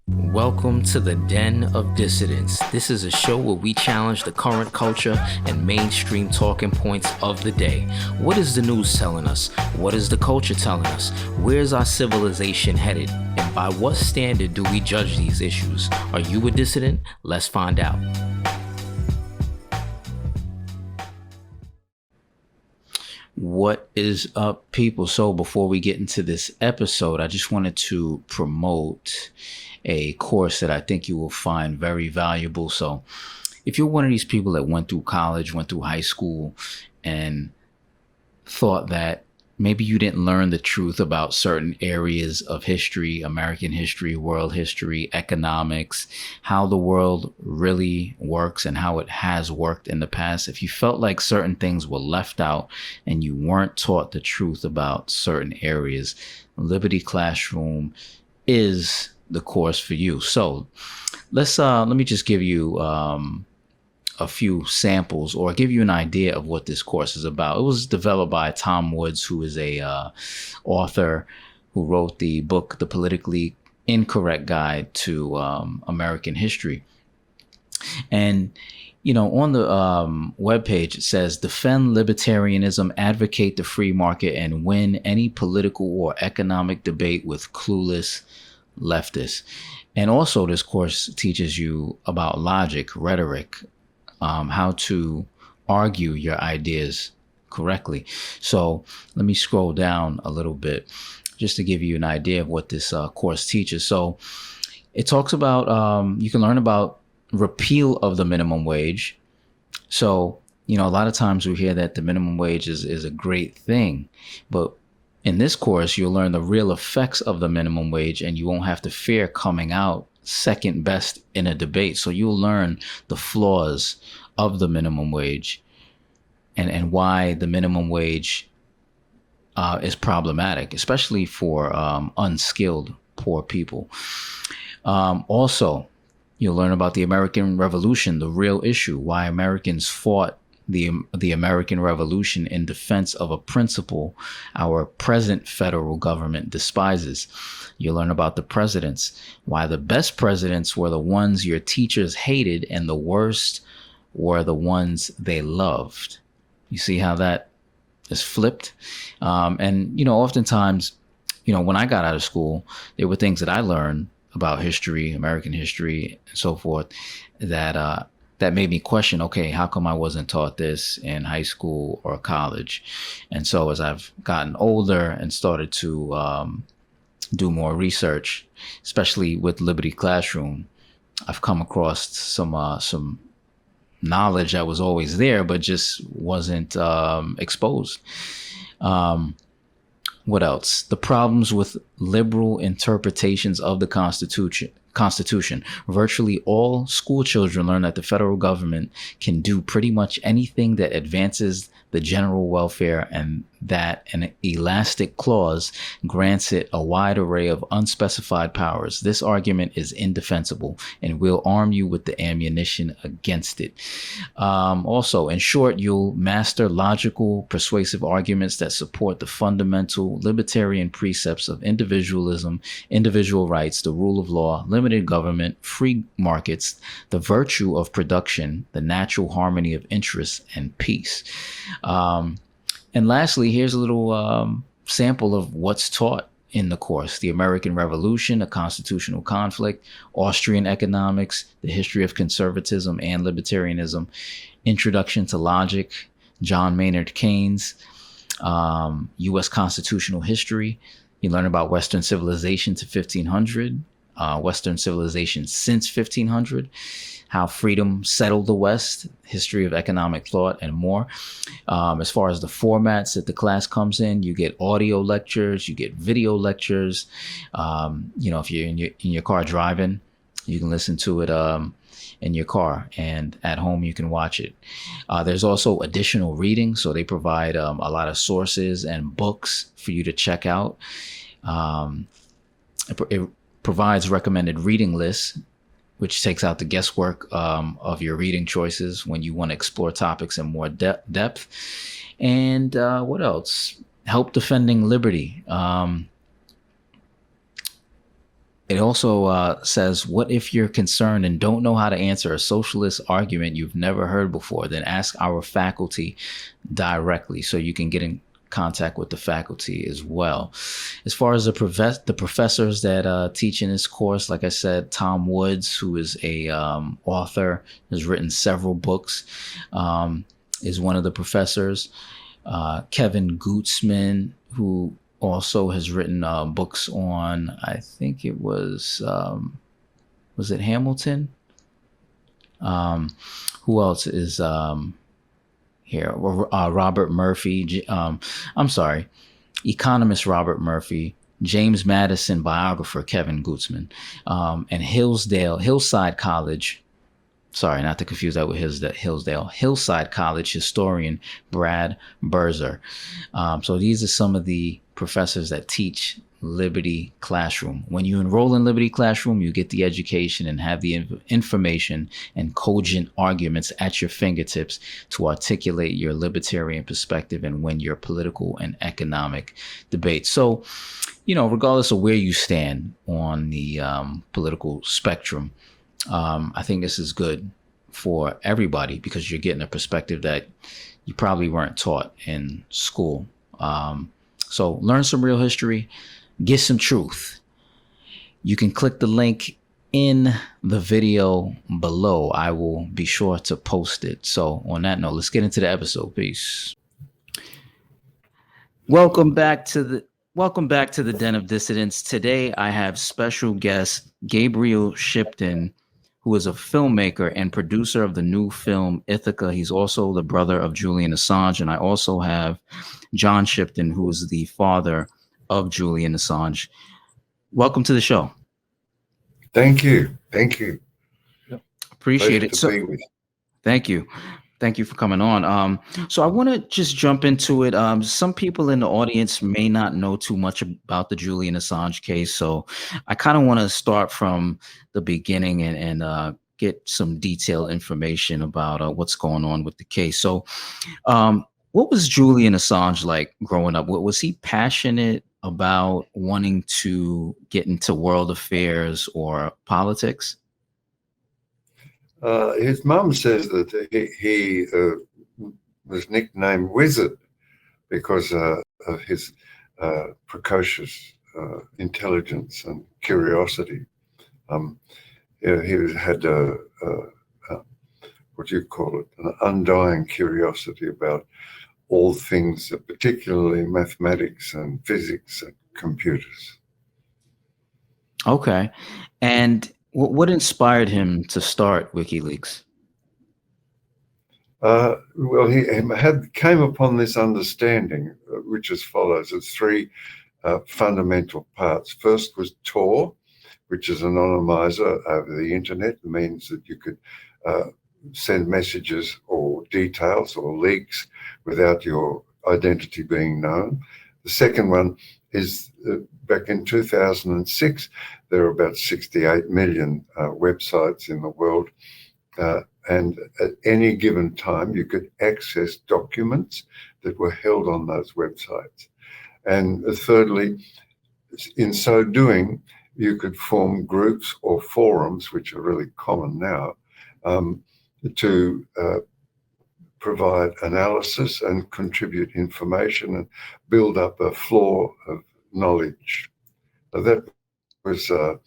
Welcome to the Den of Dissidents. This is a show where we challenge the current culture and mainstream talking points of the day. What is the news telling us? What is the culture telling us? Where's our civilization headed? And by what standard do we judge these issues? Are you a dissident? Let's find out. What is up, people? So before we get into this episode, I just wanted to promote a course that I think you will find very valuable. So if you're one of these people that went through college, went through high school, and thought that maybe you didn't learn the truth about certain areas of history, American history, world history, economics, how the world really works and how it has worked in the past. If you felt like certain things were left out and you weren't taught the truth about certain areas, Liberty Classroom is the course for you. So let me just give you a few samples or give you an idea of what this course is about. It was developed by Tom Woods, who is a author who wrote the book, The Politically Incorrect Guide to American History. And, you know, on the webpage, it says, defend libertarianism, advocate the free market, and win any political or economic debate with clueless leftists. And also this course teaches you about logic, rhetoric, how to argue your ideas correctly. So let me scroll down a little bit just to give you an idea of what this course teaches. So it talks about, you can learn about repeal of the minimum wage. So, you know, a lot of times we hear that the minimum wage is a great thing, but in this course, you'll learn the real effects of the minimum wage and you won't have to fear coming out second best in a debate. So you'll learn the flaws of the minimum wage and why the minimum wage is problematic, especially for unskilled poor people. Also, you'll learn about the American Revolution, the real issue, why Americans fought the American Revolution in defense of a principle our present federal government despises. You learn about the presidents, why the best presidents were the ones your teachers hated and the worst were the ones they loved. You see how that is flipped? And, you know, oftentimes, you know, when I got out of school, there were things that I learned about history, American history, and so forth, that made me question, okay, how come I wasn't taught this in high school or college? And so as I've gotten older and started to do more research, especially with Liberty Classroom, I've come across some knowledge that was always there, but just wasn't exposed. What else? The problems with liberal interpretations of the Constitution. Virtually all school children learn that the federal government can do pretty much anything that advances the general welfare and that an elastic clause grants it a wide array of unspecified powers. This argument is indefensible and will arm you with the ammunition against it. Also, in short, you'll master logical, persuasive arguments that support the fundamental libertarian precepts of individualism, individual rights, the rule of law, limited government, free markets, the virtue of production, the natural harmony of interests, and peace. And lastly, here's a little sample of what's taught in the course: the American Revolution, a constitutional conflict, Austrian economics, the history of conservatism and libertarianism, introduction to logic, John Maynard Keynes, U.S. constitutional history. You learn about Western civilization to 1500, Western civilization since 1500, how freedom settled the West, history of economic thought, and more. As far as the formats that the class comes in, you get audio lectures, you get video lectures. You know, if you're in your car driving, you can listen to it in your car, and at home you can watch it. There's also additional reading, so they provide a lot of sources and books for you to check out. It provides recommended reading lists, which takes out the guesswork of your reading choices when you want to explore topics in more depth. And what else? Help defending liberty. It also says, what if you're concerned and don't know how to answer a socialist argument you've never heard before? Then ask our faculty directly, so you can get in contact with the faculty as well. As far as the professors that teach in this course, like I said, Tom Woods, who is a author, has written several books, is one of the professors. Kevin Gutzman, who also has written books on, I think it was it Hamilton? Who else is here? Robert Murphy. I'm sorry, economist Robert Murphy, James Madison biographer Kevin Gutzman, and Hillside College. Sorry, not to confuse that with Hillside College historian Brad Berzer. So these are some of the professors that teach Liberty Classroom. When you enroll in Liberty Classroom, you get the education and have the information and cogent arguments at your fingertips to articulate your libertarian perspective and win your political and economic debate. So, regardless of where you stand on the political spectrum, I think this is good for everybody because you're getting a perspective that you probably weren't taught in school. So learn some real history, get some truth. You can click the link in the video below. I will be sure to post it. So on that note, let's get into the episode. Peace. Welcome back to the Den of Dissidents. Today I have special guest Gabriel Shipton, who is a filmmaker and producer of the new film Ithaca. He's also the brother of Julian Assange. And I also have John Shipton, who is the father of Julian Assange. Welcome to the show. Thank you. Thank you. Appreciate it. Thank you. Thank you for coming on. So I want to just jump into it. Some people in the audience may not know too much about the Julian Assange case. So I kind of want to start from the beginning and get some detailed information about what's going on with the case. So what was Julian Assange like growing up? Was he passionate about wanting to get into world affairs or politics? His mum says that he was nicknamed Wizard because of his precocious intelligence and curiosity. He had what do you call it? An undying curiosity about all things, particularly mathematics and physics and computers. Okay. And what inspired him to start WikiLeaks? Well, he came upon this understanding, which as follows: it's three fundamental parts. First was Tor, which is an anonymizer over the internet. It means that you could send messages or details or leaks without your identity being known. The second one is back in 2006, there are about 68 million websites in the world. And at any given time, you could access documents that were held on those websites. And thirdly, in so doing, you could form groups or forums, which are really common now, to provide analysis and contribute information and build up a floor of knowledge. So that was a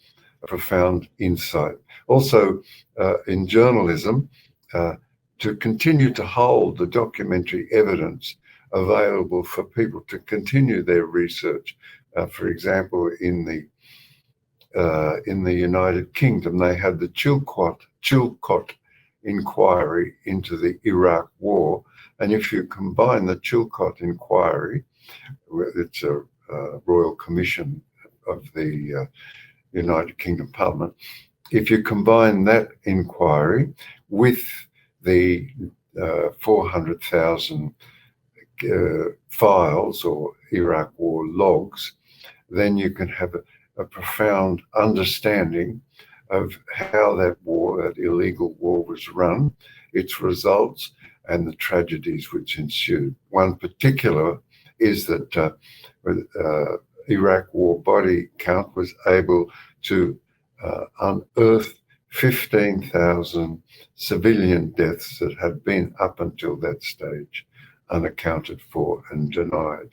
profound insight. Also, in journalism, to continue to hold the documentary evidence available for people to continue their research. For example, in the United Kingdom, they had the Chilcot inquiry into the Iraq War, and if you combine the Chilcot inquiry, it's a royal commission of the United Kingdom Parliament, if you combine that inquiry with the 400,000 files or Iraq War logs, then you can have a profound understanding of how that war, that illegal war, was run, its results, and the tragedies which ensued. One particular is that Iraq War body count was able to unearth 15,000 civilian deaths that had been up until that stage unaccounted for and denied.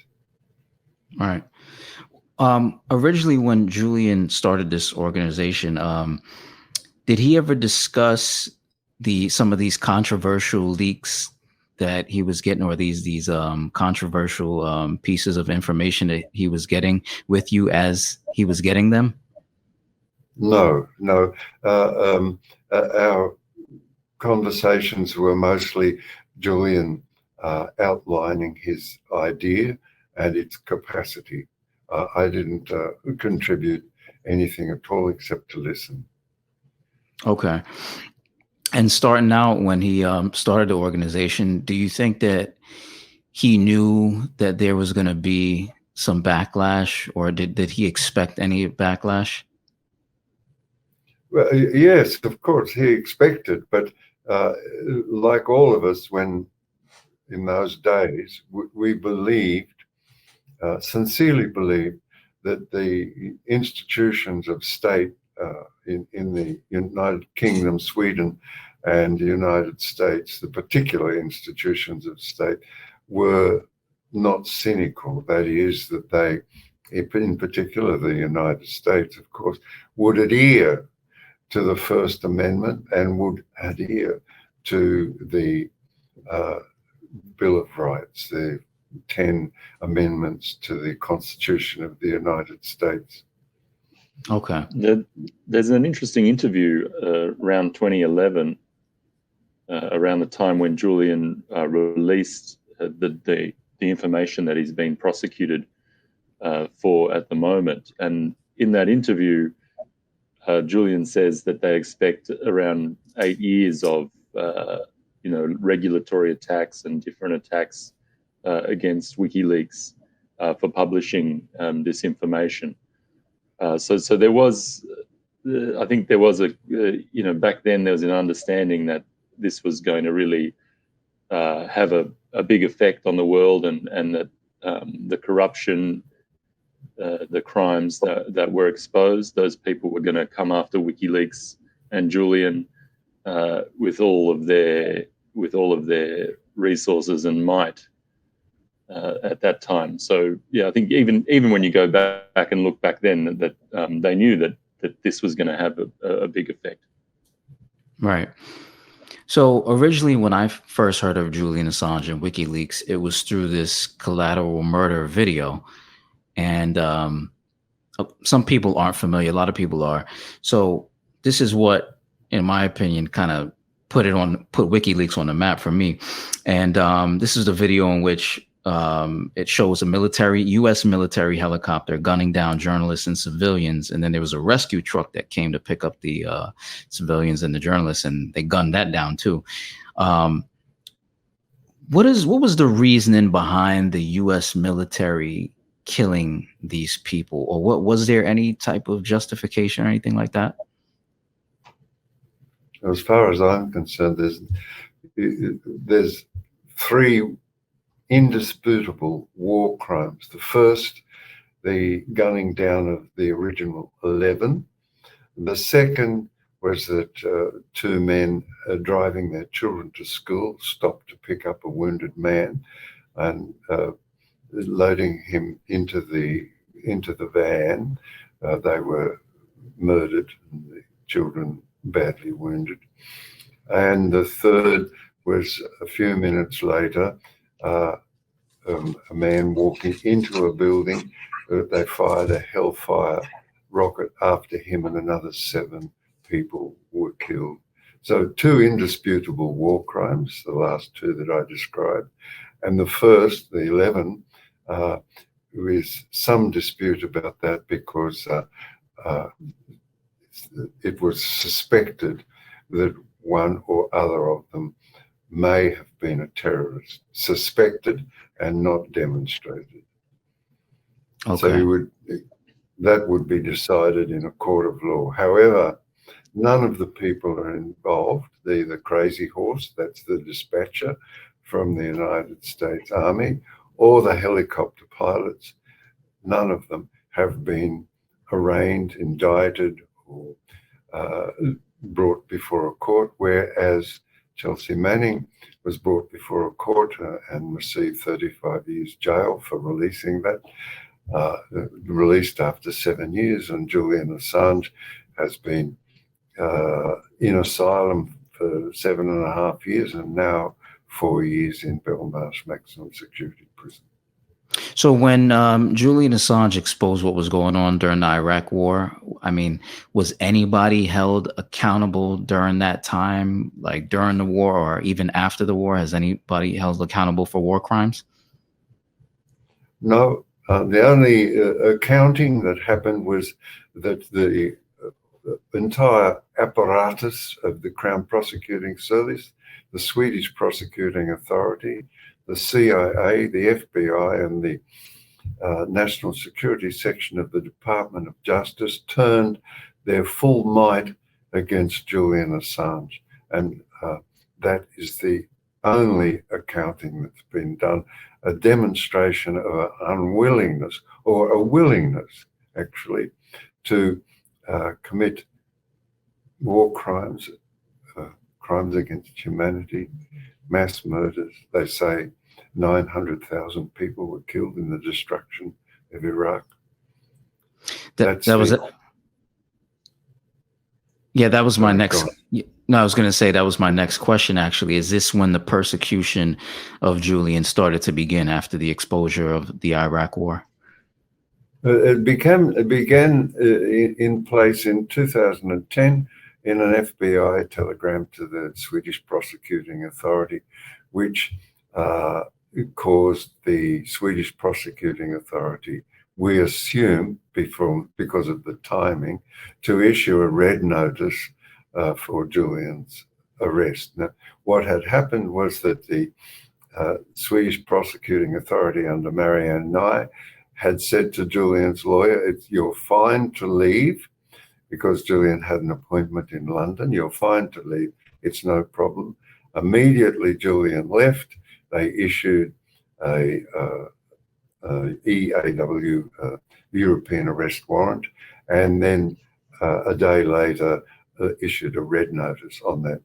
All right. Originally, when Julian started this organization, did he ever discuss some of these controversial leaks that he was getting, or these controversial pieces of information that he was getting with you as he was getting them? No. Our conversations were mostly Julian outlining his idea and its capacity. I didn't contribute anything at all except to listen. Okay. And starting out, when he started the organization, do you think that he knew that there was going to be some backlash, or did he expect any backlash? Well, yes, of course, he expected, but like all of us, when in those days, we believed, sincerely believed, that the institutions of state in the United Kingdom, Sweden, and the United States, the particular institutions of state, were not cynical. That is, that they, in particular the United States, of course, would adhere to the First Amendment and would adhere to the Bill of Rights, the 10 amendments to the Constitution of the United States. Okay. There's an interesting interview around 2011, around the time when Julian released the information that he's being prosecuted for at the moment. And in that interview, Julian says that they expect around 8 years of regulatory attacks and different attacks against WikiLeaks for publishing this information. So there was, I think there was back then there was an understanding that this was going to really have a big effect on the world, and that the corruption, the crimes that were exposed, those people were going to come after WikiLeaks and Julian with all of their resources and might at that time. So yeah, I think even when you go back and look back then, that they knew that this was going to have a big effect. Right. So originally, when I first heard of Julian Assange and WikiLeaks, it was through this Collateral Murder video. And some people aren't familiar. A lot of people are. So this is what, in my opinion, kind of put WikiLeaks on the map for me. And this is the video in which it shows a U.S. military helicopter gunning down journalists and civilians. And then there was a rescue truck that came to pick up the civilians and the journalists, and they gunned that down too. What was the reasoning behind the U.S. military killing these people, or what was there any type of justification or anything like that? As far as I'm concerned, there's three indisputable war crimes. The first, the gunning down of the original 11. The second was that two men driving their children to school stopped to pick up a wounded man and loading him into the van. They were murdered and the children badly wounded. And the third was a few minutes later, a man walking into a building. They fired a Hellfire rocket after him, and another 7 people were killed. So 2 indisputable war crimes, the last 2 that I described. And the first, the 11, there is some dispute about that because it was suspected that one or other of them may have been a terrorist, suspected and not demonstrated. Okay. So that would be decided in a court of law. However, none of the people are involved. The Crazy Horse, that's the dispatcher from the United States Army, or the helicopter pilots, none of them have been arraigned, indicted, or brought before a court, whereas Chelsea Manning was brought before a court and received 35 years jail for releasing that, released after 7 years, and Julian Assange has been in asylum for 7.5 years and now 4 years in Belmarsh maximum security prison. So when Julian Assange exposed what was going on during the Iraq War, I mean, was anybody held accountable during that time, like during the war or even after the war? Has anybody held accountable for war crimes? No, the only accounting that happened was that the entire apparatus of the Crown Prosecuting Service, the Swedish Prosecuting Authority, the CIA, the FBI, and the National Security Section of the Department of Justice turned their full might against Julian Assange. And that is the only accounting that's been done, a demonstration of an unwillingness or a willingness, actually, to commit war crimes, crimes against humanity, mass murders. They say 900,000 people were killed in the destruction of Iraq. That was it. Yeah, that was my next. No, I was going to say that was my next question. Actually, is this when the persecution of Julian started to begin after the exposure of the Iraq War? It began in place in 2010 in an FBI telegram to the Swedish Prosecuting Authority, which caused the Swedish Prosecuting Authority, we assume, because of the timing, to issue a red notice for Julian's arrest. Now, what had happened was that the Swedish Prosecuting Authority under Marianne Nye had said to Julian's lawyer, you're fine to leave, because Julian had an appointment in London. You're fine to leave. It's no problem. Immediately, Julian left. They issued a EAW, European arrest warrant, and then a day later issued a red notice on that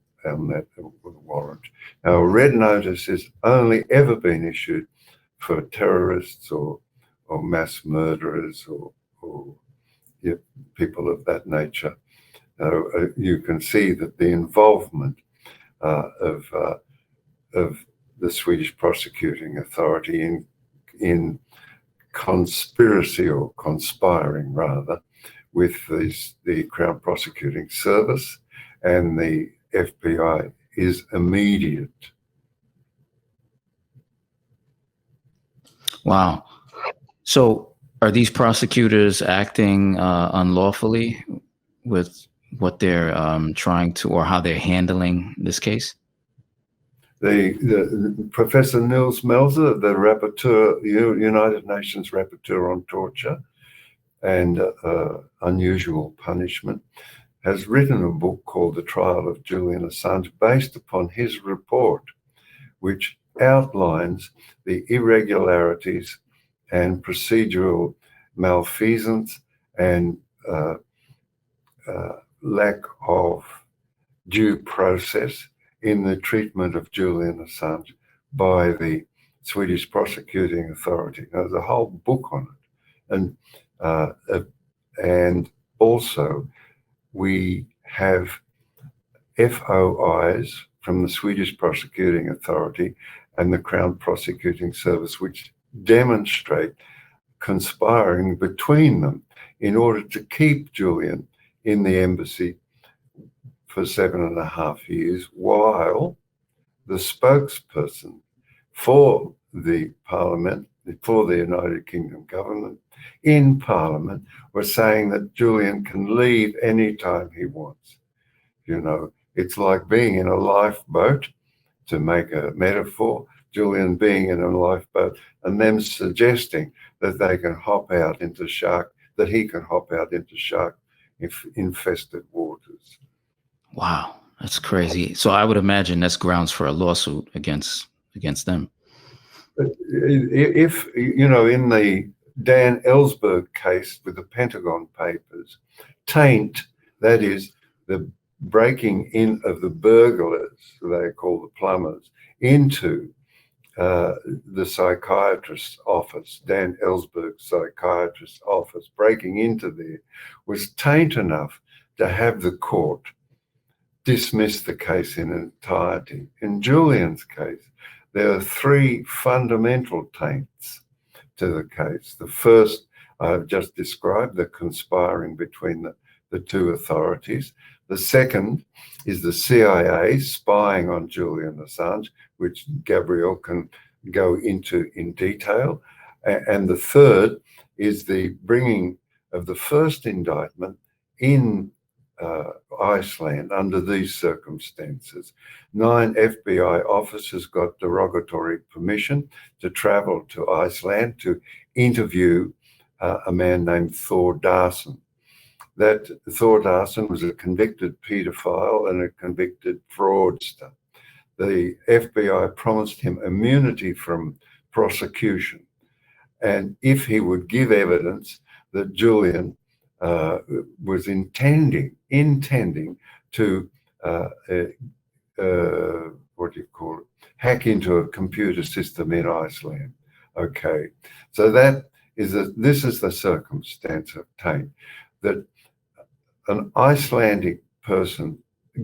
warrant. Now, a red notice has only ever been issued for terrorists or mass murderers or people of that nature. You can see that the involvement of the Swedish Prosecuting Authority in conspiracy, or conspiring rather, with the Crown Prosecuting Service and the FBI is immediate. Wow. So are these prosecutors acting unlawfully with what they're trying to, or how they're handling this case? The Professor Nils Melzer, the rapporteur, United Nations rapporteur on torture and unusual punishment, has written a book called The Trial of Julian Assange, based upon his report, which outlines the irregularities and procedural malfeasance and lack of due process in the treatment of Julian Assange by the Swedish Prosecuting Authority. There's a whole book on it. And also we have FOIs from the Swedish Prosecuting Authority and the Crown Prosecuting Service, which demonstrate conspiring between them in order to keep Julian in the embassy for 7.5 years, while the spokesperson for the Parliament, for the United Kingdom government, in Parliament, was saying that Julian can leave anytime he wants. It's like being in a lifeboat, to make a metaphor, Julian being in a lifeboat and them suggesting that they can hop out into that he can hop out into shark infested waters. Wow, that's crazy. So I would imagine that's grounds for a lawsuit against them. If in the Dan Ellsberg case with the Pentagon Papers, taint, that is, the breaking in of the burglars, they call the plumbers, into the psychiatrist's office, Dan Ellsberg's psychiatrist's office, breaking into there, was taint enough to have the court dismiss the case in entirety. In Julian's case, there are three fundamental taints to the case. The first I've just described, the conspiring between the two authorities. The second is the CIA spying on Julian Assange, which Gabriel can go into in detail. And the third is the bringing of the first indictment in Iceland under these circumstances. 9 FBI officers got derogatory permission to travel to Iceland to interview a man named Thor Darson. That Thor Darson was a convicted paedophile and a convicted fraudster. The FBI promised him immunity from prosecution, and if he would give evidence that Julian was intending to hack into a computer system in Iceland. Okay, so this is the circumstance of taint, that an Icelandic person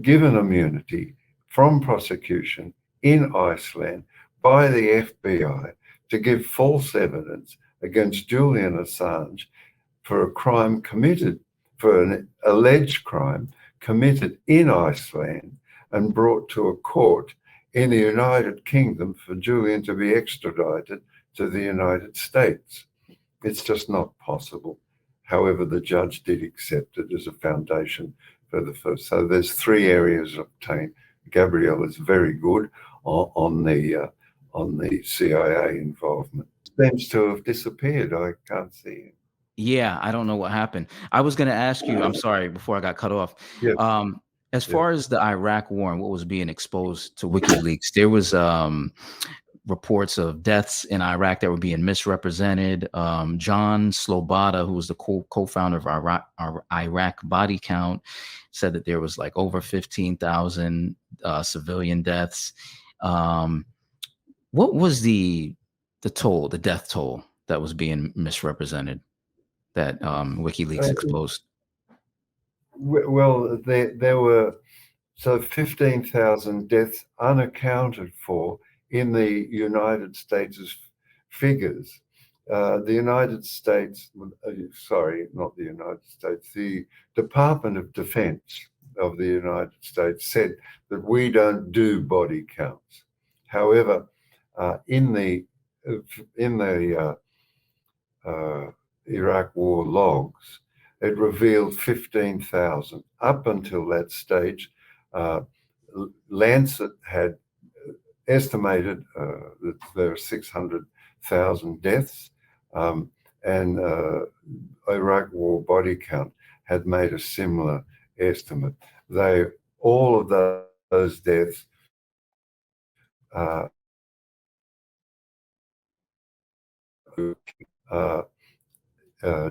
given immunity from prosecution in Iceland by the FBI to give false evidence against Julian Assange for an alleged crime committed in Iceland and brought to a court in the United Kingdom for Julian to be extradited to the United States. It's just not possible. However, the judge did accept it as a foundation for the first. So there's three areas of taint. Gabriel is very good on the CIA involvement. Seems to have disappeared. I can't see him. Yeah, I don't know what happened. I was going to ask you, I'm sorry, before I got cut off. Yes. As far as the Iraq war and what was being exposed to WikiLeaks, there was reports of deaths in Iraq that were being misrepresented. John Slobodka, who was the co-founder of Iraq Body Count, said that there was like over 15,000 civilian deaths. What was the death toll that was being misrepresented that WikiLeaks exposed? Well, there were 15,000 deaths unaccounted for in the United States' figures. The United States, sorry, not the United States, the Department of Defense of the United States said that we don't do body counts. However, in the Iraq war logs, it revealed 15,000. Up until that stage, Lancet had estimated that there are 600,000 deaths, and Iraq war body count had made a similar estimate. All of those deaths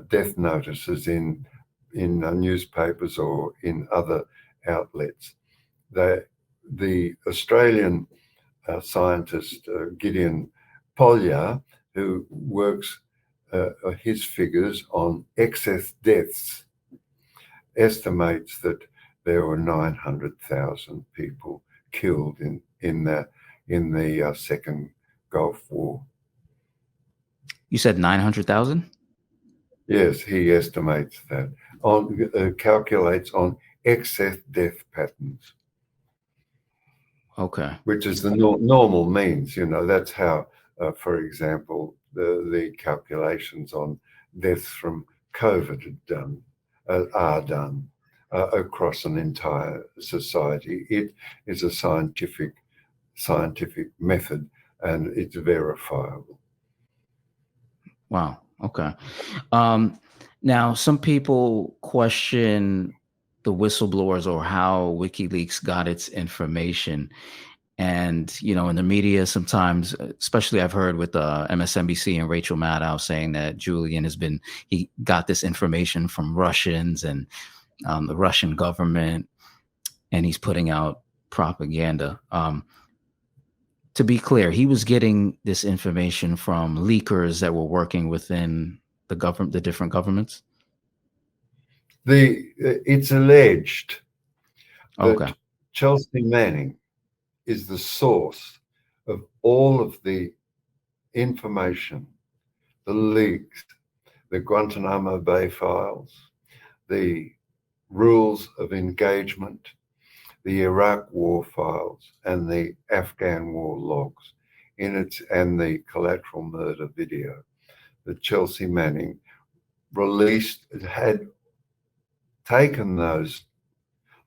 death notices in newspapers or in other outlets. The Australian scientist Gideon Polya, who works his figures on excess deaths, estimates that there were 900,000 people killed in the Second Gulf War. You said 900,000? Yes, he estimates that, calculates on excess death patterns. Okay. Which is the normal means, that's how, for example, the calculations on deaths from COVID are done across an entire society. It is a scientific method, and it's verifiable. Wow. Okay. Now, some people question the whistleblowers or how WikiLeaks got its information. And, in the media sometimes, especially I've heard with MSNBC and Rachel Maddow saying that Julian he got this information from Russians and the Russian government, and he's putting out propaganda. To be clear, he was getting this information from leakers that were working within the different governments. It's alleged that Okay. Chelsea Manning is the source of all of the information, the leaks, the Guantanamo Bay files, the rules of engagement, the Iraq war files, and the Afghan war logs and the Collateral Murder video that Chelsea Manning had taken those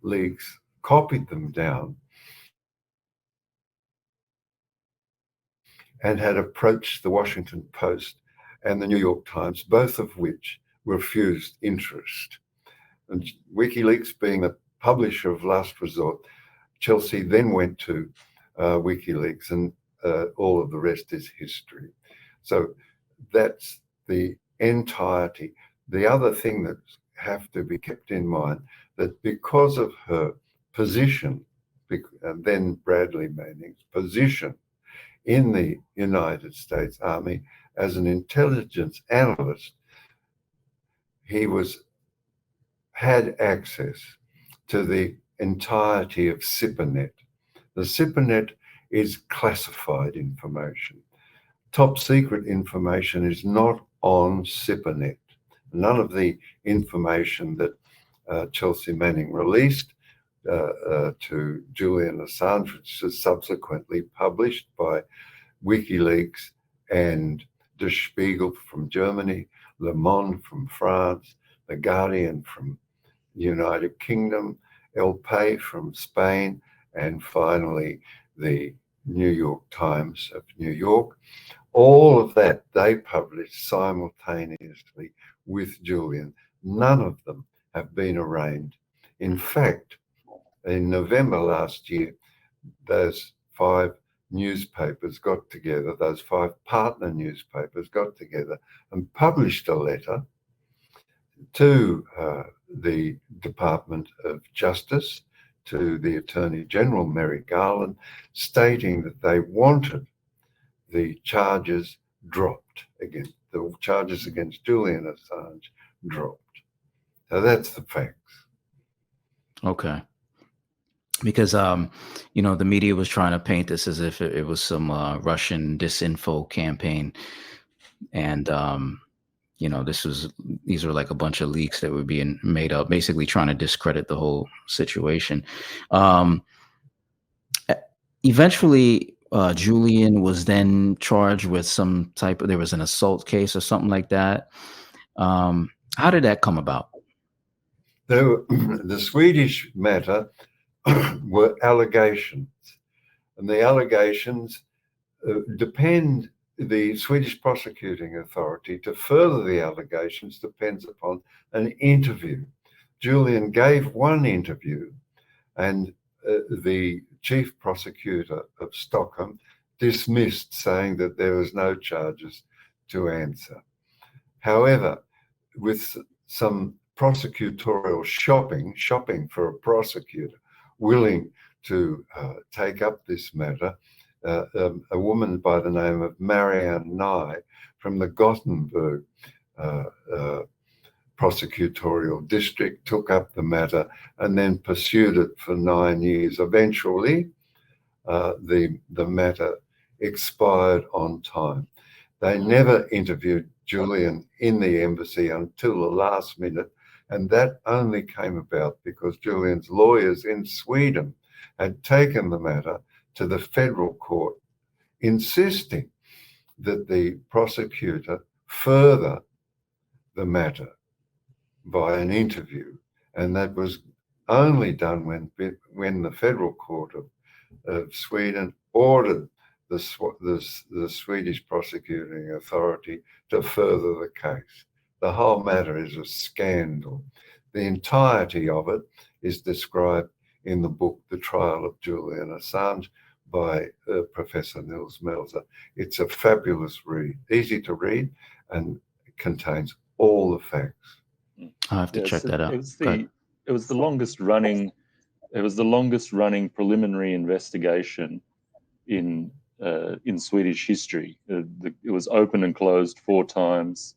leaks, copied them down, and had approached the Washington Post and the New York Times, both of which refused interest. And WikiLeaks being the publisher of last resort, Chelsea then went to WikiLeaks, and all of the rest is history. So that's the entirety. The other thing that have to be kept in mind, that because of her position, then Bradley Manning's position in the United States Army as an intelligence analyst, he had access to the entirety of SIPRNet. The SIPRNet is classified information. Top secret information is not on SIPRNet. None of the information that Chelsea Manning released to Julian Assange, which was subsequently published by WikiLeaks and Der Spiegel from Germany, Le Monde from France, The Guardian from the United Kingdom, El Pais from Spain, and finally the New York Times of New York. All of that they published simultaneously with Julian. None of them have been arraigned. In fact, in November last year, those 5 newspapers got together, those 5 partner newspapers got together and published a letter to the Department of Justice, to the Attorney General, Merrick Garland, stating that they wanted the charges dropped against Julian Assange dropped. So that's the facts. Okay. Because, the media was trying to paint this as if it was some Russian disinfo campaign. And, these are like a bunch of leaks that were being made up, basically trying to discredit the whole situation. Eventually, Julian was then charged with there was an assault case or something like that. How did that come about? The Swedish matter were allegations, and the allegations depend. The Swedish prosecuting authority to further the allegations depends upon an interview. Julian gave one interview, and the chief prosecutor of Stockholm dismissed, saying that there was no charges to answer. However, with some prosecutorial shopping for a prosecutor willing to take up this matter, a woman by the name of Marianne Nye from the Gothenburg prosecutorial district took up the matter and then pursued it for 9 years. Eventually, the matter expired on time. They never interviewed Julian in the embassy until the last minute, and that only came about because Julian's lawyers in Sweden had taken the matter to the federal court, insisting that the prosecutor further the matter by an interview, and that was only done when the federal court of Sweden ordered the Swedish prosecuting authority to further the case. The whole matter is a scandal. The entirety of it is described in the book, The Trial of Julian Assange, by Professor Nils Melzer. It's a fabulous read, easy to read, and contains all the facts. I'll have to check that out. It was the longest running preliminary investigation in Swedish history. It was open and closed 4 times,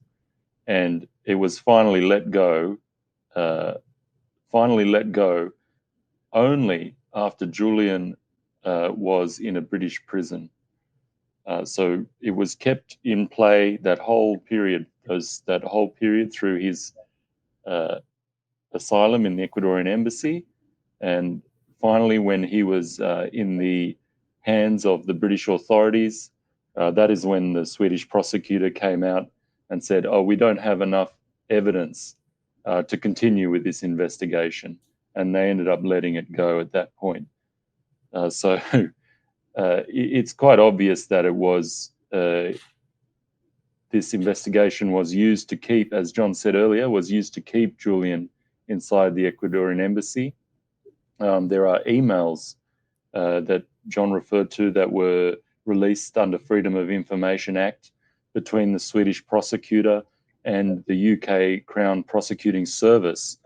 and it was finally let go. Only after Julian was in a British prison. So it was kept in play that whole period through his asylum in the Ecuadorian embassy, and finally when he was in the hands of the British authorities, that is when the Swedish prosecutor came out and said, "Oh, we don't have enough evidence to continue with this investigation," and they ended up letting it go at that point. So it's quite obvious that it was this investigation was used to keep, as John said earlier, was used to keep Julian inside the Ecuadorian embassy. There are emails that John referred to that were released under Freedom of Information Act between the Swedish prosecutor and the UK Crown Prosecuting Service,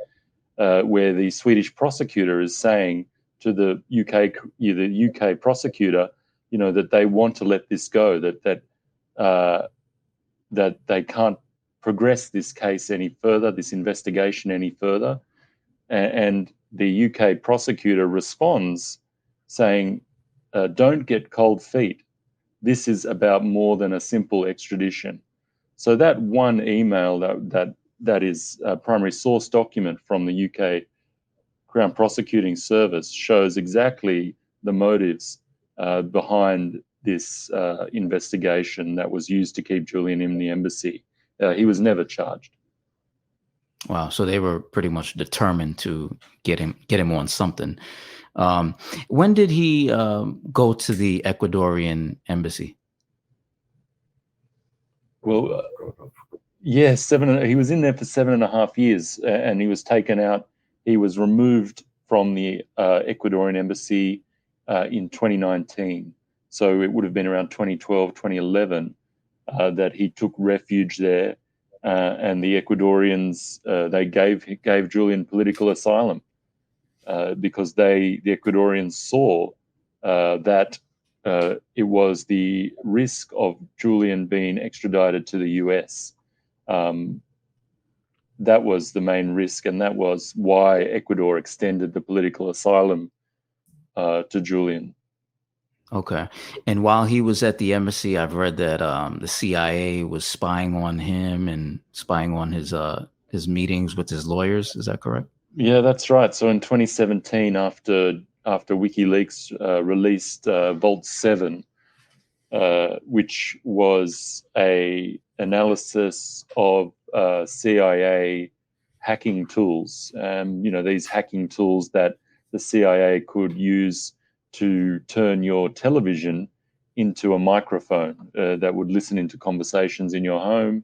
where the Swedish prosecutor is saying to the UK prosecutor, that they want to let this go, that they can't progress this case any further, this investigation any further. And the UK prosecutor responds saying, "Don't get cold feet. This is about more than a simple extradition." So that one email that is a primary source document from the UK Crown Prosecuting Service shows exactly the motives behind this investigation that was used to keep Julian in the embassy. He was never charged. Wow. So they were pretty much determined to get him on something. When did he go to the Ecuadorian embassy? Well, yes, he was in there for 7.5 years, and he was taken out. He was removed from the Ecuadorian embassy in 2019. So it would have been around 2012, 2011 that he took refuge there. And the Ecuadorians, they gave Julian political asylum because the Ecuadorians saw that it was the risk of Julian being extradited to the US. That was the main risk, and that was why Ecuador extended the political asylum to Julian. Okay. And while he was at the embassy, I've read that the CIA was spying on him and spying on his meetings with his lawyers. Is that correct? Yeah, that's right. So in 2017, after WikiLeaks released Vault 7, which was a analysis of CIA hacking tools, these hacking tools that the CIA could use to turn your television into a microphone that would listen into conversations in your home,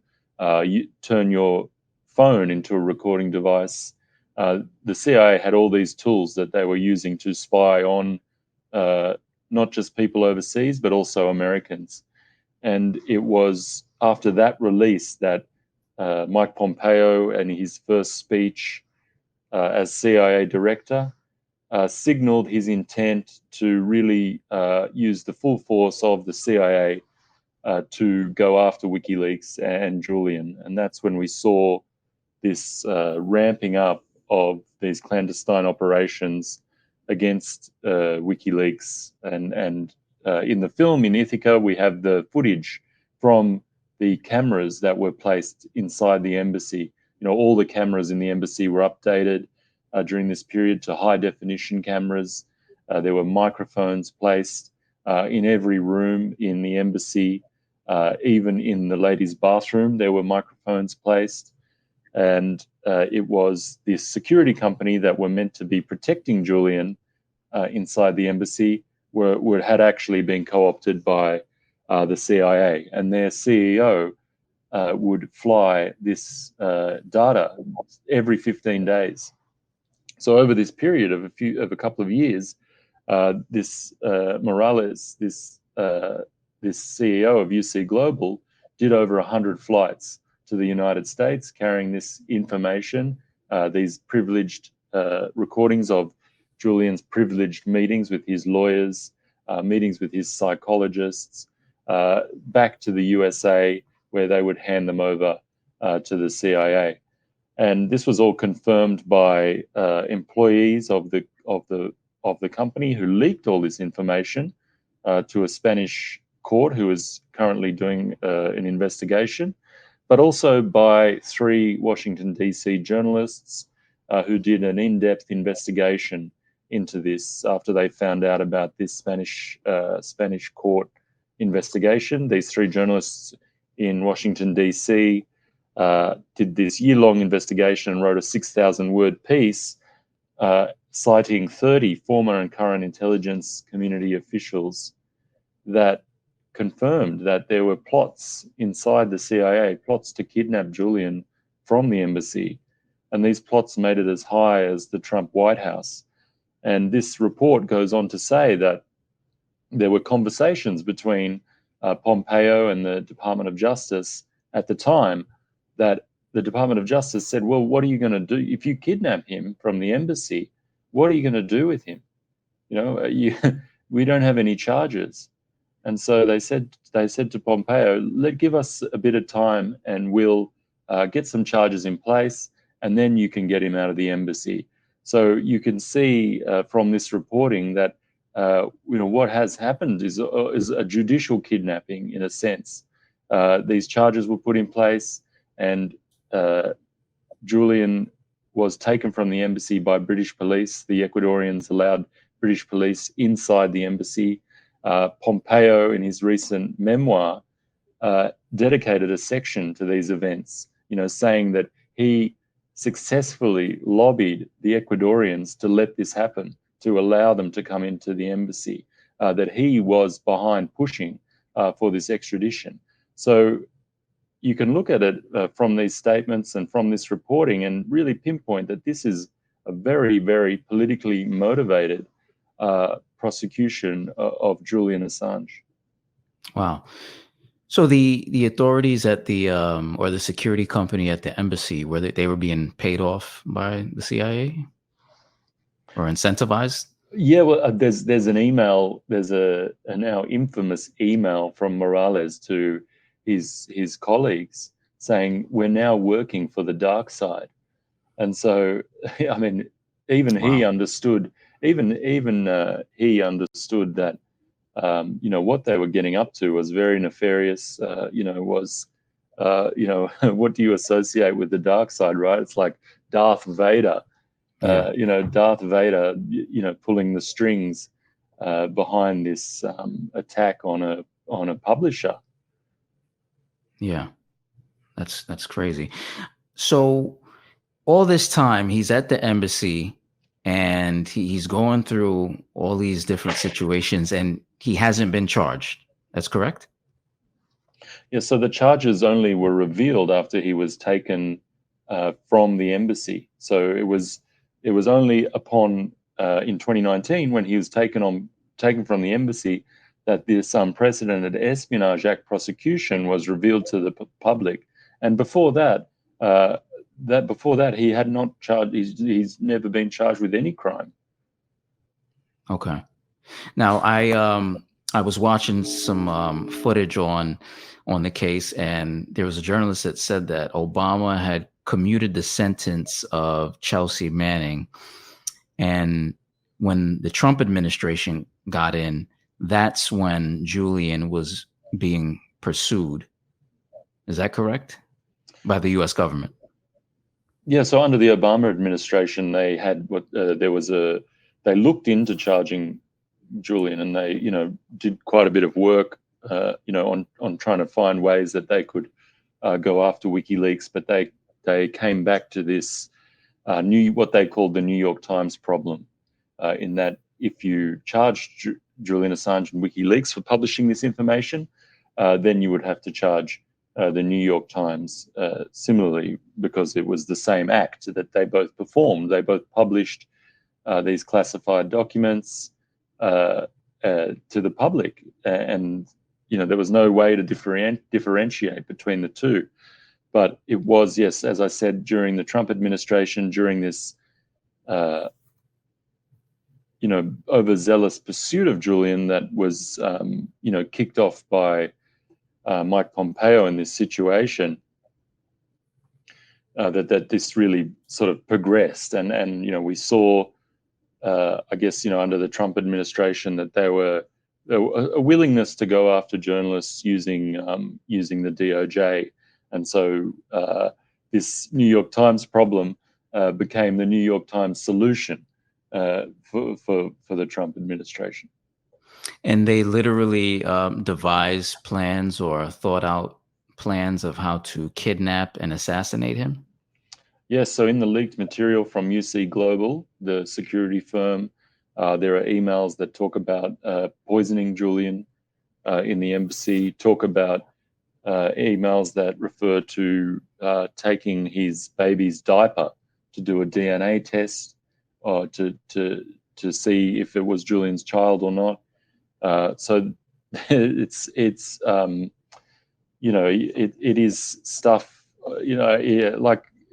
you turn your phone into a recording device. The CIA had all these tools that they were using to spy on not just people overseas, but also Americans. And it was after that release that Mike Pompeo, in his first speech as CIA director, signaled his intent to really use the full force of the CIA to go after WikiLeaks and Julian. And that's when we saw this ramping up of these clandestine operations against WikiLeaks. And in the film in Ithaca, we have the footage from the cameras that were placed inside the embassy. All the cameras in the embassy were updated during this period to high definition cameras. There were microphones placed in every room in the embassy, even in the ladies' bathroom, there were microphones placed. And it was this security company that were meant to be protecting Julian inside the embassy had actually been co-opted by the CIA, and their CEO would fly this data every 15 days. So over this period of a couple of years, This Morales, this CEO of UC Global, did over 100 flights to the United States carrying this information, these privileged recordings of Julian's privileged meetings with his lawyers, meetings with his psychologists, back to the USA, where they would hand them over to the CIA. And this was all confirmed by employees of the company who leaked all this information to a Spanish court who is currently doing an investigation, but also by 3 Washington, D.C. journalists who did an in-depth investigation into this after they found out about this Spanish court investigation. These 3 journalists in Washington, D.C. Did this year-long investigation and wrote a 6,000-word piece citing 30 former and current intelligence community officials that confirmed that there were plots inside the CIA, plots to kidnap Julian from the embassy. And these plots made it as high as the Trump White House. And this report goes on to say that there were conversations between Pompeo and the Department of Justice at the time, that the Department of Justice said, well, what are you going to do if you kidnap him from the embassy? What are you going to do with him? We don't have any charges. And so they said to Pompeo, give us a bit of time and we'll get some charges in place, and then you can get him out of the embassy. So you can see from this reporting that what has happened is a judicial kidnapping in a sense. These charges were put in place, and Julian was taken from the embassy by British police. The Ecuadorians allowed British police inside the embassy. Pompeo, in his recent memoir, dedicated a section to these events, saying that he successfully lobbied the Ecuadorians to let this happen, to allow them to come into the embassy, that he was behind pushing for this extradition. So you can look at it from these statements and from this reporting and really pinpoint that this is a very, very politically motivated prosecution of Julian Assange. Wow. So the authorities at the or the security company at the embassy, were they were being paid off by the CIA or incentivized? Yeah, well, there's an email, there's a now infamous email from Morales to his colleagues saying, we're now working for the dark side. And so, I mean, even wow. He understood, even he understood that, what they were getting up to was very nefarious, what do you associate with the dark side, right? It's like Darth Vader, Darth Vader, pulling the strings behind this attack on a publisher. Yeah, that's crazy. So all this time he's at the embassy and he's going through all these different situations and he hasn't been charged. That's correct? Yeah, so the charges only were revealed after he was taken from the embassy. So it was only upon in 2019 when he was taken from the embassy that this unprecedented Espionage Act prosecution was revealed to the public. And before that, he had not charged. He's never been charged with any crime. Okay. Now I was watching some footage on the case, and there was a journalist that said that Obama had commuted the sentence of Chelsea Manning, and when the Trump administration got in, that's when Julian was being pursued. Is that correct? By the U.S. government? Yeah. So under the Obama administration, they had they looked into charging Julian, and they, did quite a bit of work, on trying to find ways that they could go after WikiLeaks, but they came back to this what they called the New York Times problem, in that if you charged Julian Assange and WikiLeaks for publishing this information, then you would have to charge the New York Times similarly, because it was the same act that they both performed. They both published these classified documents. to the public, and there was no way to differentiate between the two. But it was, yes, as I said, during the Trump administration, during this overzealous pursuit of Julian that was kicked off by Mike Pompeo in this situation, that this really sort of progressed, and we saw, I guess, under the Trump administration, that there were a willingness to go after journalists using the DOJ, and so this New York Times problem became the New York Times solution for the Trump administration. And they literally devised plans or thought out plans of how to kidnap and assassinate him? Yes, so in the leaked material from UC Global, the security firm, there are emails that talk about poisoning Julian in the embassy, talk about emails that refer to taking his baby's diaper to do a DNA test or to see if it was Julian's child or not. So it is stuff,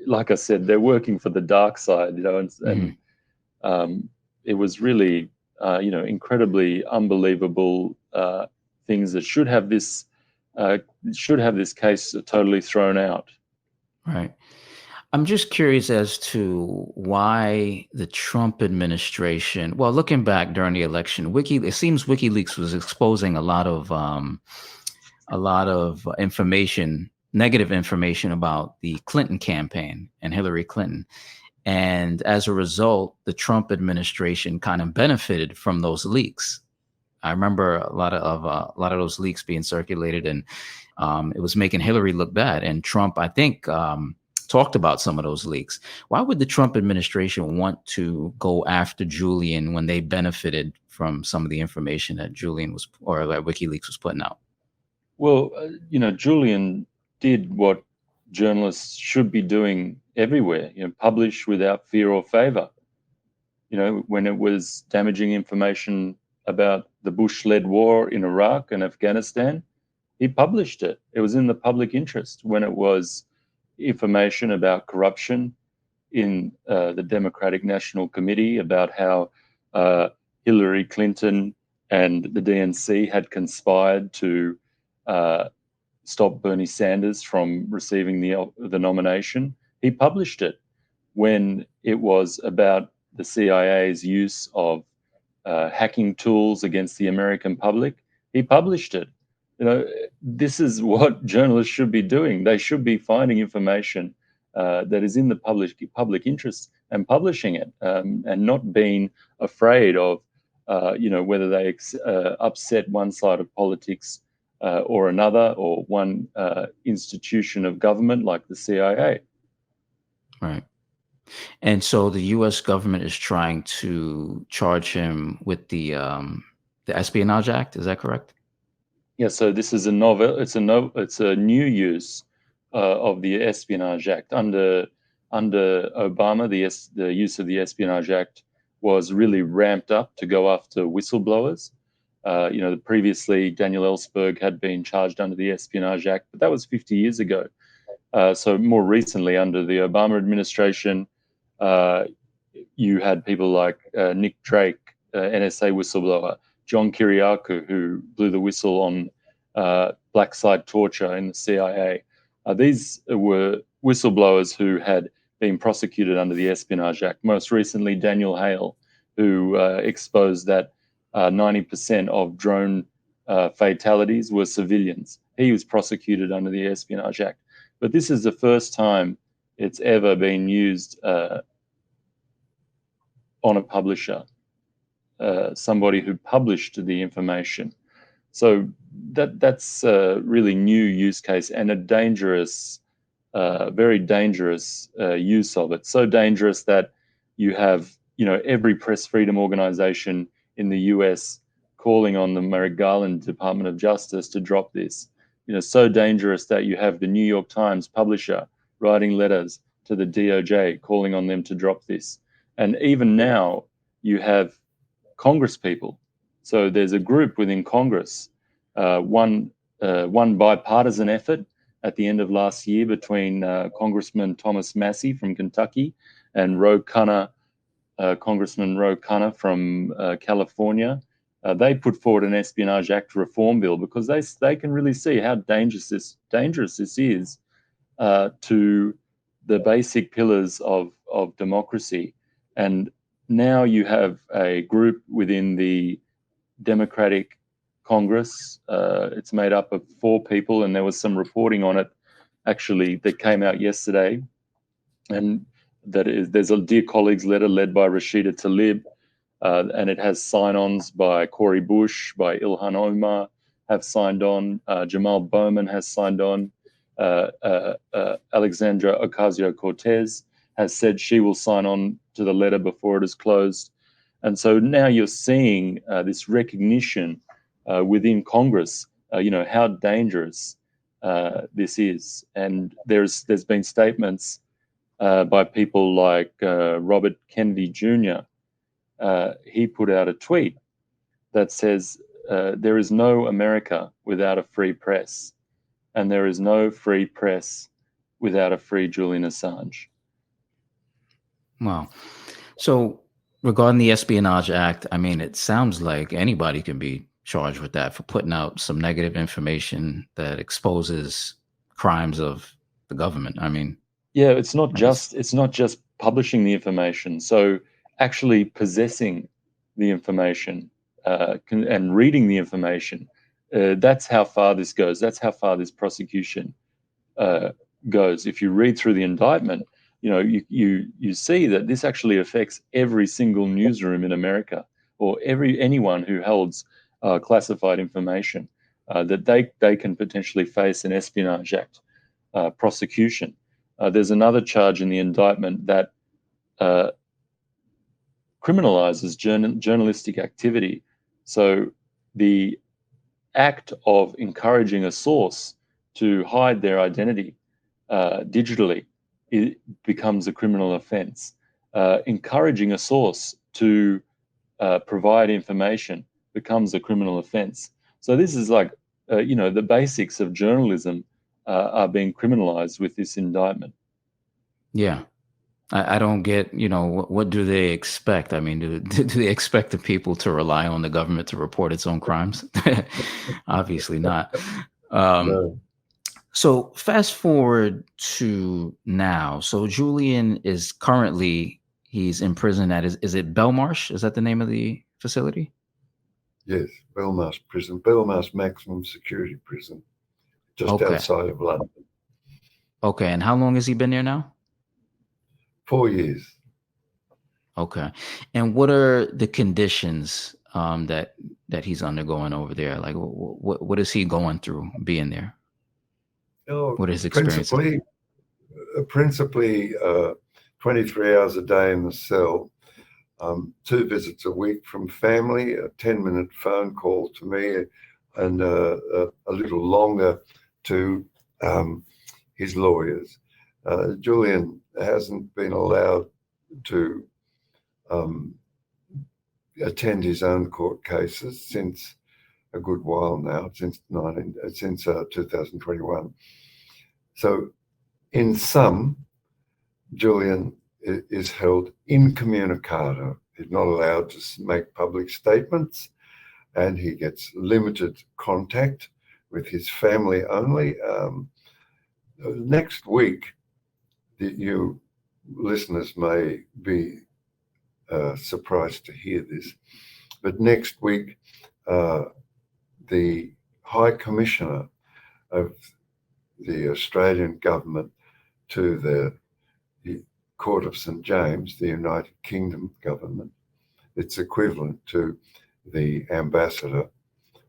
like I said, they're working for the dark side, and it was really, incredibly unbelievable things that should have this case totally thrown out. Right. I'm just curious as to why the Trump administration, well, looking back during the election, it seems WikiLeaks was exposing a lot of information, negative information about the Clinton campaign and Hillary Clinton. And as a result, the Trump administration kind of benefited from those leaks. I remember a lot of those leaks being circulated, and it was making Hillary look bad. And Trump, I think, talked about some of those leaks. Why would the Trump administration want to go after Julian when they benefited from some of the information that Julian was, or that WikiLeaks was putting out? Well, Julian did what journalists should be doing everywhere, publish without fear or favor. When it was damaging information about the Bush-led war in Iraq and Afghanistan, he published it. It was in the public interest. When it was information about corruption in the Democratic National Committee, about how Hillary Clinton and the DNC had conspired to stop Bernie Sanders from receiving the nomination, he published it. When it was about the CIA's use of hacking tools against the American public, he published it. This is what journalists should be doing. They should be finding information that is in the public interest and publishing it, and not being afraid of, whether they upset one side of politics or another, or one institution of government like the CIA. Right. And so the U.S. government is trying to charge him with the Espionage Act. Is that correct? Yeah, so this is it's a new use of the Espionage Act. Under Obama, the use of the Espionage Act was really ramped up to go after whistleblowers. Previously Daniel Ellsberg had been charged under the Espionage Act, but that was 50 years ago. So more recently, under the Obama administration, you had people like Nick Drake, NSA whistleblower, John Kiriakou, who blew the whistle on black site torture in the CIA. These were whistleblowers who had been prosecuted under the Espionage Act. Most recently, Daniel Hale, who exposed that 90% of drone fatalities were civilians. He was prosecuted under the Espionage Act. But this is the first time it's ever been used on a publisher, somebody who published the information. So that's a really new use case, and a dangerous, very dangerous use of it. So dangerous that you have, every press freedom organization in the US calling on the Merrick Garland Department of Justice to drop this. So dangerous that you have the New York Times publisher writing letters to the DOJ calling on them to drop this. And even now, you have Congress people So there's a group within Congress, one bipartisan effort at the end of last year between Congressman Thomas Massey from Kentucky and Congressman Ro Khanna from California. They put forward an Espionage Act reform bill because they can really see how dangerous this is to the basic pillars of democracy. And now you have a group within the Democratic Congress. It's made up of 4 people, and there was some reporting on it actually that came out yesterday. And there's a Dear Colleagues letter led by Rashida Tlaib, and it has sign-ons by Cori Bush, by Ilhan Omar have signed on, Jamal Bowman has signed on, Alexandra Ocasio-Cortez has said she will sign on to the letter before it is closed. And so now you're seeing this recognition within Congress, how dangerous this is. And there's been statements by people like Robert Kennedy Jr. He put out a tweet that says, there is no America without a free press, and there is no free press without a free Julian Assange. Wow. So regarding the Espionage Act, I mean, it sounds like anybody can be charged with that for putting out some negative information that exposes crimes of the government. I mean, yeah, it's not just publishing the information. So actually possessing the information and reading the information, that's how far this goes. That's how far this prosecution goes. If you read through the indictment, you see that this actually affects every single newsroom in America, or anyone who holds classified information, that they can potentially face an Espionage Act prosecution. There's another charge in the indictment that criminalizes journalistic activity. So the act of encouraging a source to hide their identity digitally, it becomes a criminal offense. Encouraging a source to provide information becomes a criminal offense. So this is like, the basics of journalism are being criminalized with this indictment. Yeah. I don't get, what do they expect? I mean, do they expect the people to rely on the government to report its own crimes? Obviously not. No. So fast forward to now. So Julian is currently, he's in prison at, is it Belmarsh? Is that the name of the facility? Yes, Belmarsh Prison, Belmarsh Maximum Security Prison, just outside of London. Okay, and how long has he been there now? 4 years. Okay, and what are the conditions that he's undergoing over there? Like, what is he going through being there? What is his experience? Principally, 23 hours a day in the cell, 2 visits a week from family, a 10-minute phone call to me, and a little longer to his lawyers. Julian hasn't been allowed to attend his own court cases since a good while now, since 2021. So in sum, Julian is held incommunicado. He's not allowed to make public statements, and he gets limited contact with his family only. Next week, you listeners may be surprised to hear this, but next week, the High Commissioner of the Australian government to the Court of St. James, the United Kingdom government, it's equivalent to the ambassador,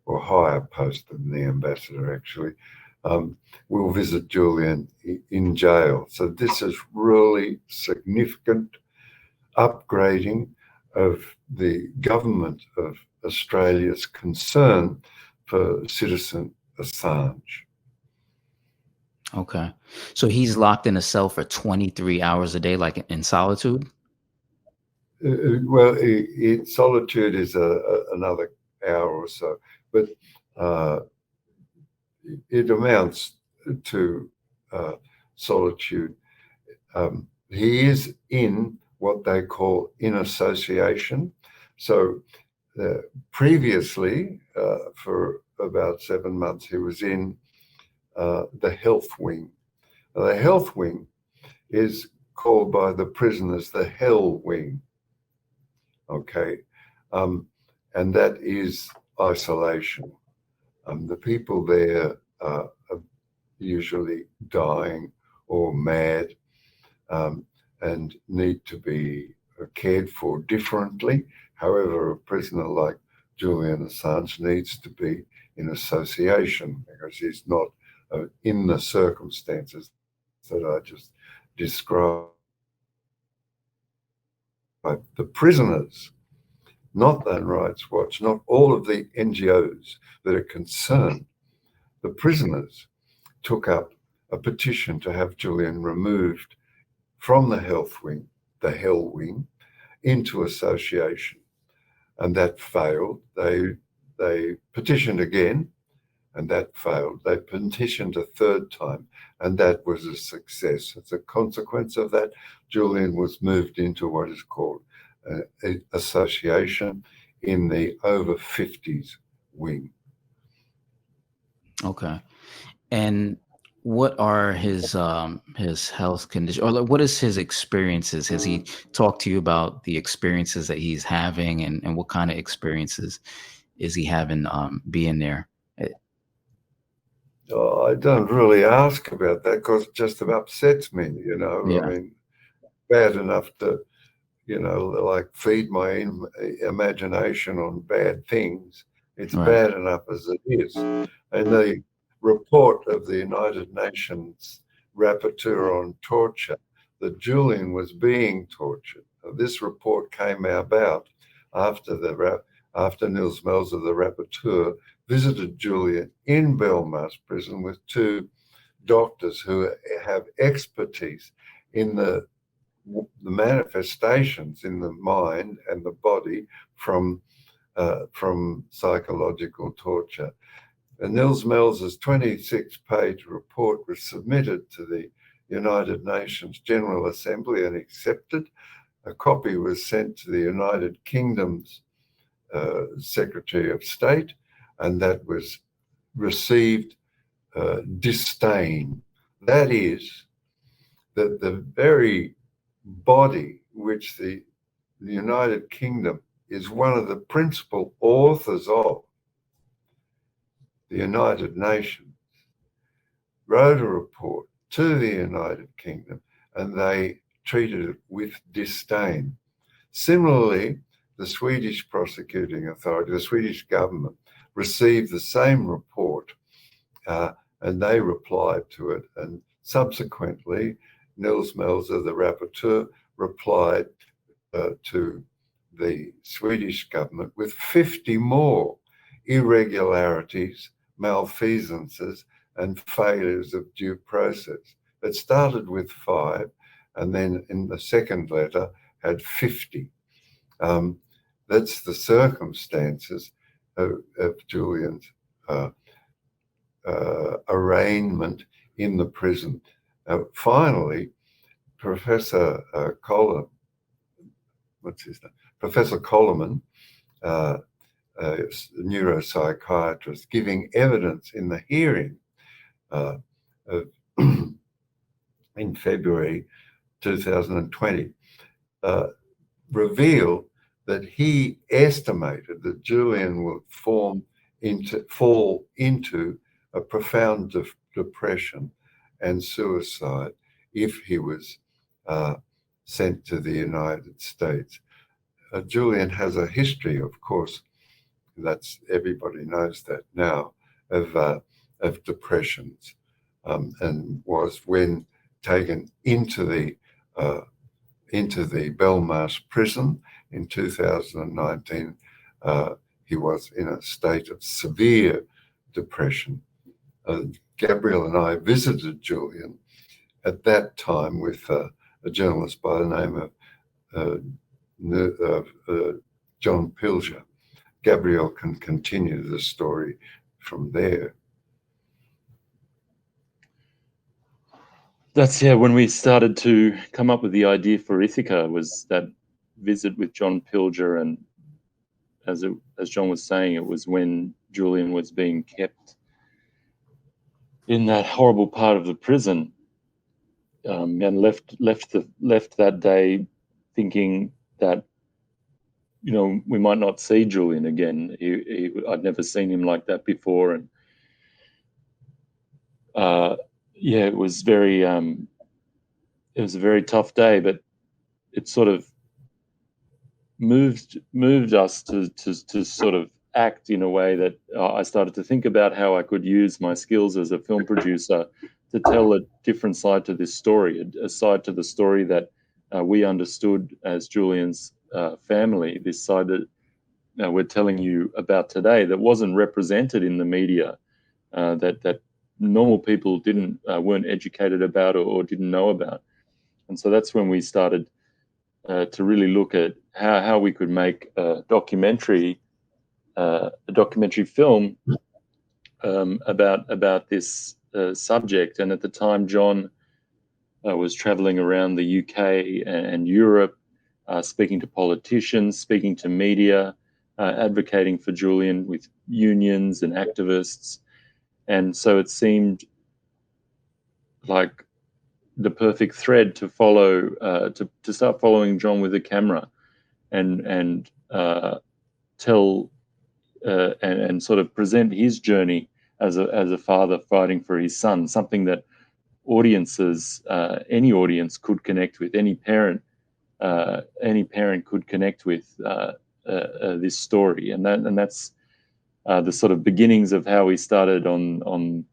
or higher post than the ambassador actually, will visit Julian in jail. So this is really significant upgrading of the government of Australia's concern for citizen Assange. Okay. So he's locked in a cell for 23 hours a day, like in solitude? Well, solitude is another hour or so. But it amounts to solitude. He is in what they call in association. So previously, for about 7 months, he was in the health wing. The health wing is called by the prisoners the hell wing. Okay. And that is isolation. The people there are usually dying or mad, and need to be cared for differently. However, a prisoner like Julian Assange needs to be in association because he's not in the circumstances that I just described. The prisoners, not the Human Rights Watch, not all of the NGOs that are concerned, the prisoners took up a petition to have Julian removed from the health wing, the hell wing, into association. And that failed. They petitioned again, and that failed. They petitioned a third time, and that was a success. As a consequence of that, Julian was moved into what is called association in the over 50s wing. Okay. And what are his health conditions, or like, what is his experiences? Has he talked to you about the experiences that he's having, and what kind of experiences is he having being there? Oh, I don't really ask about that because it just upsets me, you know. Yeah. I mean, bad enough to, you know, like feed my imagination on bad things. It's Right. bad enough as it is. And the report of the United Nations Rapporteur on Torture, that Julian was being tortured. This report came about after Nils Melzer, the rapporteur, visited Julian in Belmarsh prison with two doctors who have expertise in the manifestations in the mind and the body from psychological torture. And Nils Melzer's 26-page report was submitted to the United Nations General Assembly and accepted. A copy was sent to the United Kingdom's Secretary of State, and that was received disdain. That is, that the very body which the United Kingdom is one of the principal authors of, the United Nations, wrote a report to the United Kingdom, and they treated it with disdain. Similarly, the Swedish prosecuting authority, the Swedish government, received the same report, and they replied to it. And subsequently, Nils Melzer, the rapporteur, replied to the Swedish government with 50 more irregularities, malfeasances, and failures of due process. It started with 5, and then in the second letter had 50. That's the circumstances of Julian's arraignment in the prison. Finally, Professor Coleman, a neuropsychiatrist, giving evidence in the hearing in February 2020, revealed that he estimated that Julian would fall into a profound depression and suicide if he was sent to the United States. Julian has a history, of course, everybody knows that now, of depressions, and was, when taken into the Belmarsh prison in 2019, he was in a state of severe depression. Gabriel and I visited Julian at that time with a journalist by the name of John Pilger, Gabriel can continue the story from there. That's when we started to come up with the idea for Ithaca, was that visit with John Pilger, and as John was saying, it was when Julian was being kept in that horrible part of the prison, and left that day thinking that we might not see Julian again. I'd never seen him like that before, and it was a very tough day, but it sort of moved us to sort of act in a way that I started to think about how I could use my skills as a film producer to tell a different side to this story, a side to the story that we understood as Julian's family, this side that we're telling you about today that wasn't represented in the media, that normal people weren't educated about or didn't know about. And so that's when we started to really look at how we could make a documentary film about this subject. And at the time, John was traveling around the UK and Europe, speaking to politicians, speaking to media, advocating for Julian with unions and activists. And so it seemed like the perfect thread to follow, to start following John with a camera and tell and sort of present his journey as a father fighting for his son, something that audiences, any audience could connect with, any parent could connect with this story, and that's the sort of beginnings of how we started on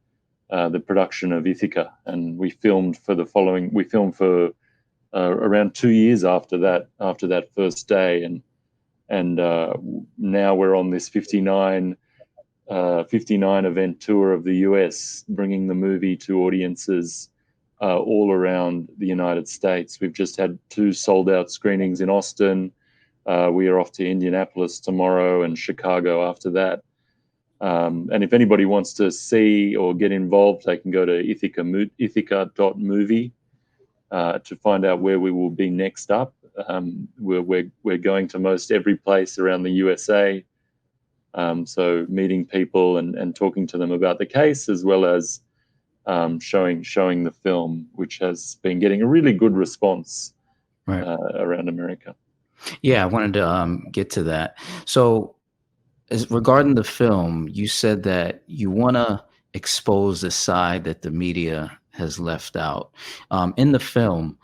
the production of Ithaca. And we filmed for around 2 years after that first day, and now we're on this 59 event tour of the US, bringing the movie to audiences all around the United States. We've just had 2 sold-out screenings in Austin. We are off to Indianapolis tomorrow and Chicago after that. And if anybody wants to see or get involved, they can go to ithaca.movie to find out where we will be next up. We're going to most every place around the USA. So meeting people and talking to them about the case, as well as showing the film, which has been getting a really good response around America. Yeah, I wanted to get to that. So regarding the film, you said that you want to expose the side that the media has left out. In the film,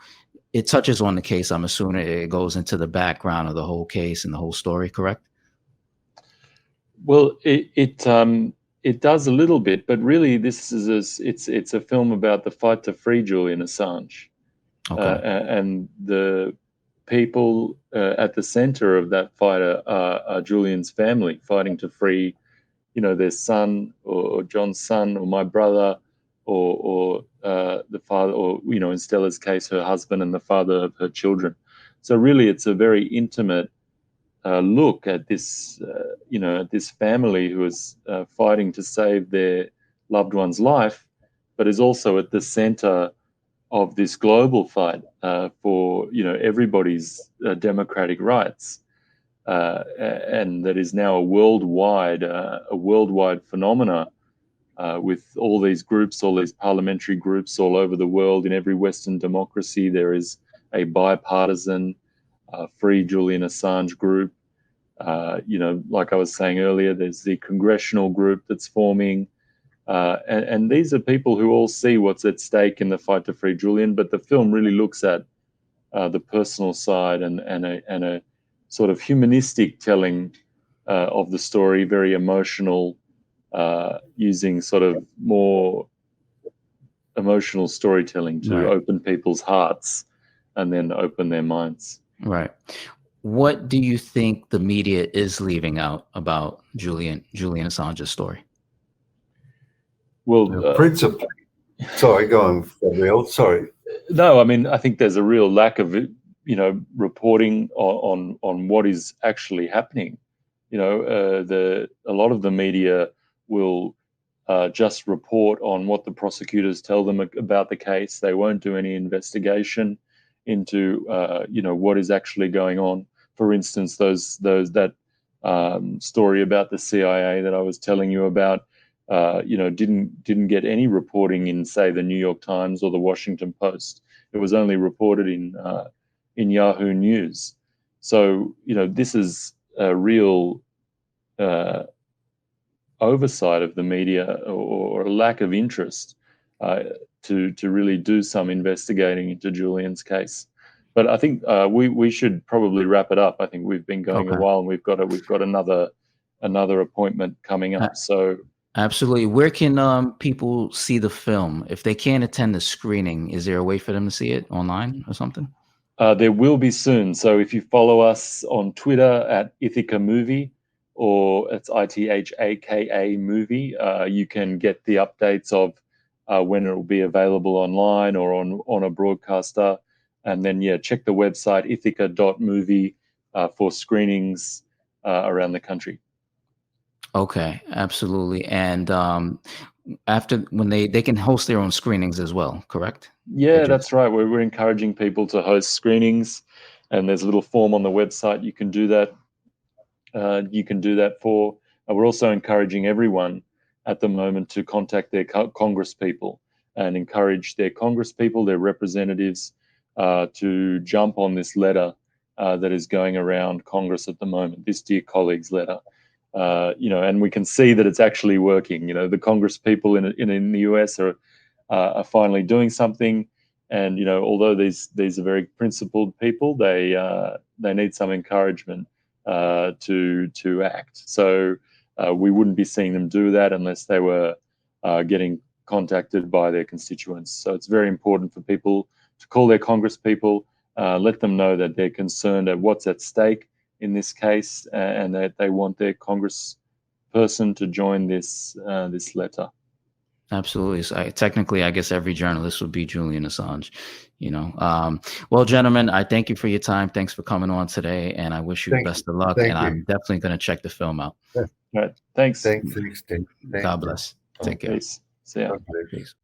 it touches on the case. I'm assuming it goes into the background of the whole case and the whole story, correct? Well, it does a little bit, but really it's a film about the fight to free Julian Assange, and the people at the center of that fight are Julian's family, fighting to free, their son or John's son or my brother or the father, or in Stella's case, her husband and the father of her children. So really, it's a very intimate look at this, at this family who is fighting to save their loved one's life, but is also at the center of this global fight for everybody's democratic rights, and that is now a worldwide phenomena, with all these groups, all these parliamentary groups all over the world. In every Western democracy, there is a bipartisan Free Julian Assange group. Like I was saying earlier, there's the congressional group that's forming. And these are people who all see what's at stake in the fight to free Julian, but the film really looks at the personal side and a sort of humanistic telling of the story, very emotional, using sort of more emotional storytelling to open people's hearts and then open their minds. Right. What do you think the media is leaving out about Julian Assange's story? Well, principally, sorry, go on, Gabriel. Sorry. No, I mean, I think there's a real lack of, reporting on what is actually happening. a lot of the media will just report on what the prosecutors tell them about the case. They won't do any investigation into what is actually going on. For instance, that story about the CIA that I was telling you about, didn't get any reporting in, say, the New York Times or the Washington Post. It was only reported in Yahoo News. So this is a real oversight of the media, or a lack of interest to really do some investigating into Julian's case. But I think we should probably wrap it up. I think we've been going a while, and we've got another appointment coming up. So absolutely. Where can people see the film if they can't attend the screening? Is there a way for them to see it online or something? There will be soon. So if you follow us on Twitter at Ithaca Movie, or it's ITHAKA Movie, you can get the updates of when it will be available online or on a broadcaster. And then, check the website ithaca.movie for screenings around the country. Okay, absolutely. And after, when they can host their own screenings as well, correct? Yeah, that's right. We're encouraging people to host screenings, and there's a little form on the website you can do that. For. We're also encouraging everyone at the moment to contact their Congress people and encourage their Congress people, their representatives, to jump on this letter that is going around Congress at the moment, this Dear Colleagues letter. And we can see that it's actually working. The Congress people in the US are finally doing something, and although these are very principled people, they need some encouragement to act. So we wouldn't be seeing them do that unless they were getting contacted by their constituents. So it's very important for people to call their Congress people, let them know that they're concerned at what's at stake in this case, and that they want their Congress person to join this letter. Absolutely. So technically, I guess every journalist would be Julian Assange, Well, gentlemen, I thank you for your time. Thanks for coming on today, and I wish you best of luck. I'm definitely going to check the film out. All right. Thanks. Thanks. God bless. Take care. Peace. See ya. Peace.